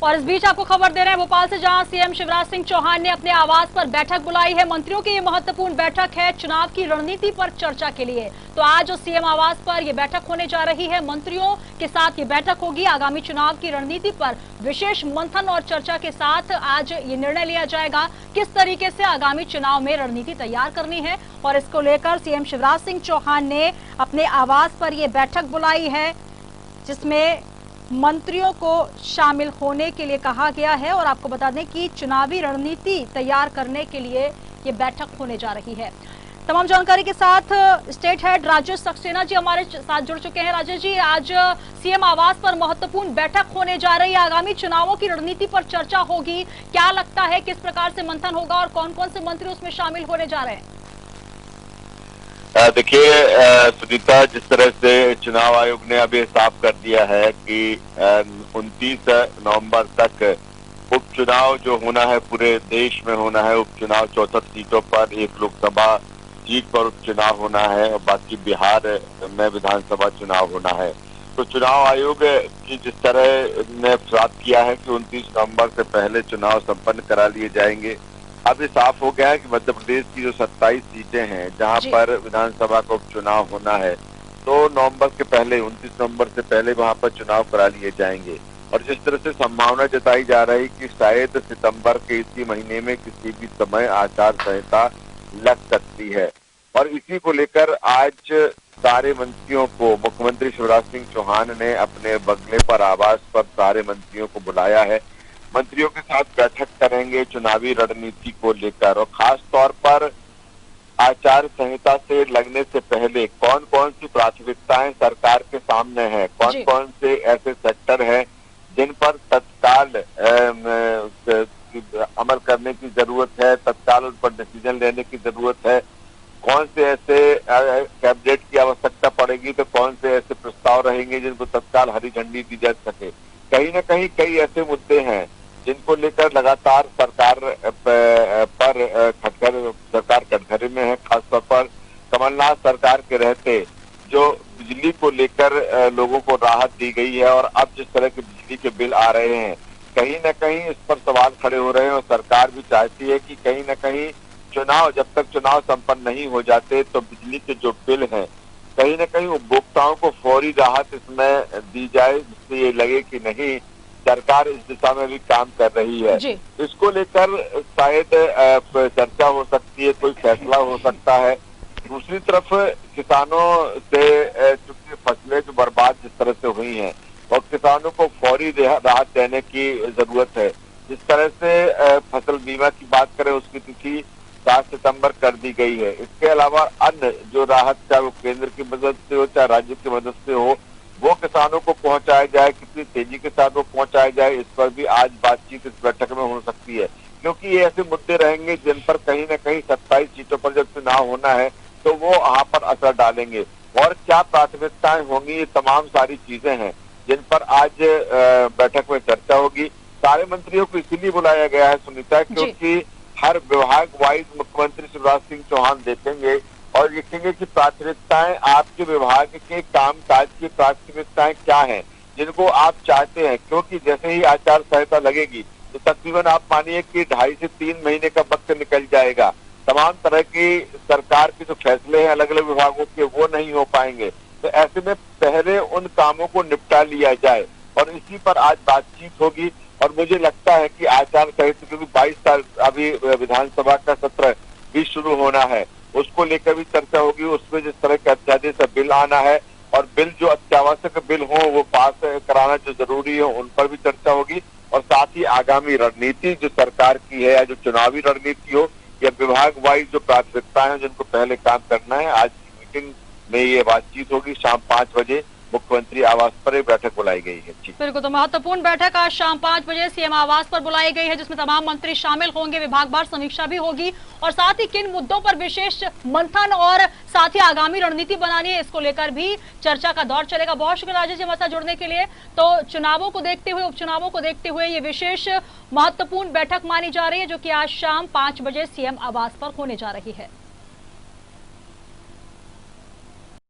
और इस बीच आपको खबर दे रहे हैं भोपाल से, जहां सीएम शिवराज सिंह चौहान ने अपने आवास पर बैठक बुलाई है। मंत्रियों की ये महत्वपूर्ण बैठक है चुनाव की रणनीति पर चर्चा के लिए। तो आज सीएम आवास पर ये बैठक होने जा रही है। मंत्रियों के साथ ये बैठक होगी। आगामी चुनाव की रणनीति पर विशेष मंथन और चर्चा के साथ आज ये निर्णय लिया जाएगा किस तरीके से आगामी चुनाव में रणनीति तैयार करनी है। और इसको लेकर सीएम शिवराज सिंह चौहान ने अपने आवास पर ये बैठक बुलाई है, जिसमें मंत्रियों को शामिल होने के लिए कहा गया है। और आपको बता दें कि चुनावी रणनीति तैयार करने के लिए ये बैठक होने जा रही है। तमाम जानकारी के साथ स्टेट हेड राजेश सक्सेना जी हमारे साथ जुड़ चुके हैं। राजेश जी, आज सीएम आवास पर महत्वपूर्ण बैठक होने जा रही है, आगामी चुनावों की रणनीति पर चर्चा होगी। क्या लगता है किस प्रकार से मंथन होगा और कौन कौन से मंत्री उसमें शामिल होने जा रहे हैं? देखिए सुनीता, जिस तरह से चुनाव आयोग ने अभी साफ कर दिया है कि 29 नवंबर तक उपचुनाव जो होना है पूरे देश में होना है। उपचुनाव 64 सीटों पर, एक लोकसभा सीट पर उपचुनाव होना है और बाकी बिहार में विधानसभा चुनाव होना है। तो चुनाव आयोग की जिस तरह ने साफ किया है कि 29 नवंबर से पहले चुनाव संपन्न करा लिए जाएंगे। अब ये साफ हो गया है कि मध्य प्रदेश की जो 27 सीटें हैं जहां पर विधानसभा का उपचुनाव होना है, तो नवंबर के पहले 29 नवंबर से पहले वहां पर चुनाव करा लिए जाएंगे। और जिस तरह से संभावना जताई जा रही कि शायद सितंबर के इसी महीने में किसी भी समय आचार संहिता लग सकती है। और इसी को लेकर आज सारे मंत्रियों को मुख्यमंत्री शिवराज सिंह चौहान ने अपने बंगले पर, आवास पर सारे मंत्रियों को बुलाया है। मंत्रियों के साथ बैठक करेंगे चुनावी रणनीति को लेकर, और खास तौर पर आचार संहिता से लगने से पहले कौन कौन सी प्राथमिकताएं सरकार के सामने हैं, कौन कौन से ऐसे सेक्टर हैं जिन पर तत्काल अमल करने की जरूरत है, तत्काल उन पर डिसीजन लेने की जरूरत है, कौन से ऐसे कैबिनेट की आवश्यकता पड़ेगी, तो कौन से ऐसे प्रस्ताव रहेंगे जिनको तत्काल हरी झंडी दी जा सके। कहीं न कहीं कई ऐसे मुद्दे हैं जिनको लेकर लगातार सरकार कटघरे में है। खासतौर पर कमलनाथ सरकार के रहते जो बिजली को लेकर लोगों को राहत दी गई है, और अब जिस तरह के बिजली के बिल आ रहे हैं, कहीं न कहीं इस पर सवाल खड़े हो रहे हैं। और सरकार भी चाहती है कि कहीं न कहीं जब तक चुनाव संपन्न नहीं हो जाते तो बिजली के जो बिल हैं, कहीं न कहीं उपभोक्ताओं को फौरी राहत इसमें दी जाए, जिससे ये लगे कि नहीं, सरकार इस दिशा में भी काम कर रही है। इसको लेकर शायद चर्चा हो सकती है, कोई फैसला हो सकता है। दूसरी तरफ किसानों से चूंकि फसलें जो बर्बाद जिस तरह से हुई हैं, और किसानों को फौरी राहत देने की जरूरत है। जिस तरह से फसल बीमा की बात करें, उसकी तिथि 7 सितंबर कर दी गई है। इसके अलावा अन्य जो राहत, चाहे वो केंद्र की मदद से हो चाहे राज्य की मदद से हो, वो किसानों को पहुंचाया जाए, कितनी तेजी के साथ वो पहुंचाया जाए, इस पर भी आज बातचीत इस बैठक में हो सकती है। क्योंकि ये ऐसे मुद्दे रहेंगे जिन पर कहीं न कहीं 27 सीटों पर जब चुनाव होना है तो वो वहां पर असर डालेंगे। और क्या प्राथमिकताएं होंगी, ये तमाम सारी चीजें हैं जिन पर आज बैठक में चर्चा होगी। सारे मंत्रियों को इसीलिए बुलाया गया है सुनीता, क्योंकि हर विभाग वाइज मुख्यमंत्री शिवराज सिंह चौहान देखेंगे और देखेंगे कि प्राथमिकताएं आपके विभाग के कामकाज की प्राथमिकताएं क्या हैं, जिनको आप चाहते हैं। क्योंकि जैसे ही आचार संहिता लगेगी तो तकरीबन आप मानिए कि 2.5 से 3 महीने का वक्त निकल जाएगा। तमाम तरह की सरकार के जो फैसले हैं अलग अलग विभागों के, वो नहीं हो पाएंगे। तो ऐसे में पहले उन कामों को निपटा लिया जाए, और इसी पर आज बातचीत होगी। और मुझे लगता है कि आचार संहिता, क्योंकि 22 तारीख अभी विधानसभा का सत्र भी शुरू होना है, उसको लेकर भी चर्चा होगी। उसमें जिस तरह के अध्यादेश बिल आना है, और बिल जो अत्यावश्यक बिल हो वो पास कराना जो जरूरी हो, उन पर भी चर्चा होगी। और साथ ही आगामी रणनीति जो सरकार की है, या जो चुनावी रणनीति हो, या विभाग वाइज जो प्राथमिकताएं हैं जिनको पहले काम करना है, आज की मीटिंग में ये बातचीत होगी। शाम 5 बजे मुख्यमंत्री आवास पर बैठक बुलाई गई है। बिल्कुल, तो महत्वपूर्ण बैठक आज शाम 5 बजे सीएम आवास पर बुलाई गई है, जिसमें तमाम मंत्री शामिल होंगे। विभागवार समीक्षा भी होगी, और साथ ही किन मुद्दों पर विशेष मंथन और साथ ही आगामी रणनीति बनानी है, इसको लेकर भी चर्चा का दौर चलेगा। बहुत शुक्रिया राजेश जी हमारे साथ जुड़ने के लिए। तो चुनावों को देखते हुए, उपचुनावों को देखते हुए ये विशेष महत्वपूर्ण बैठक मानी जा रही है, जो कि आज शाम 5 बजे सीएम आवास पर होने जा रही है।